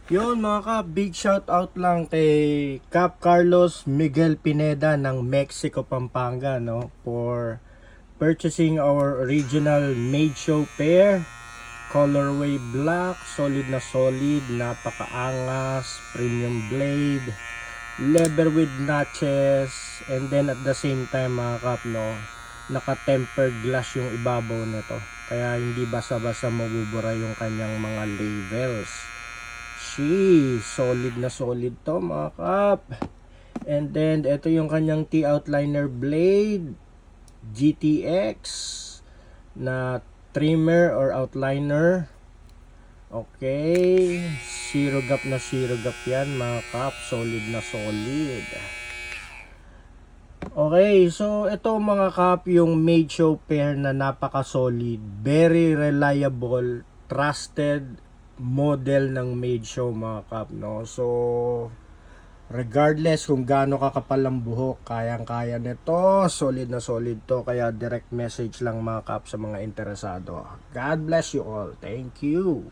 Yun mga ka, big shout out lang kay Cap Carlos Miguel Pineda ng Mexico, Pampanga, no, for purchasing our original made show pair. Colorway black, solid na solid, napakaangas, premium blade, leather with notches, and then at the same time mga kap, no, naka-tempered glass yung ibabaw nito. Kaya hindi basa-basa mabubura yung kanyang mga labels. Solid na solid to mga kap. And then ito yung kanyang T-outliner blade GTX na trimmer or outliner. Okay, zero gap na zero gap yan mga kap, solid na solid. Okay, so ito mga kap yung made show pair na napaka solid, very reliable, trusted model ng made show mga kap, no. So regardless kung gaano kakapal ang buhok, kayang-kaya nito, solid na solid to. Kaya direct message lang mga kap sa mga interesado. God bless you all. Thank you.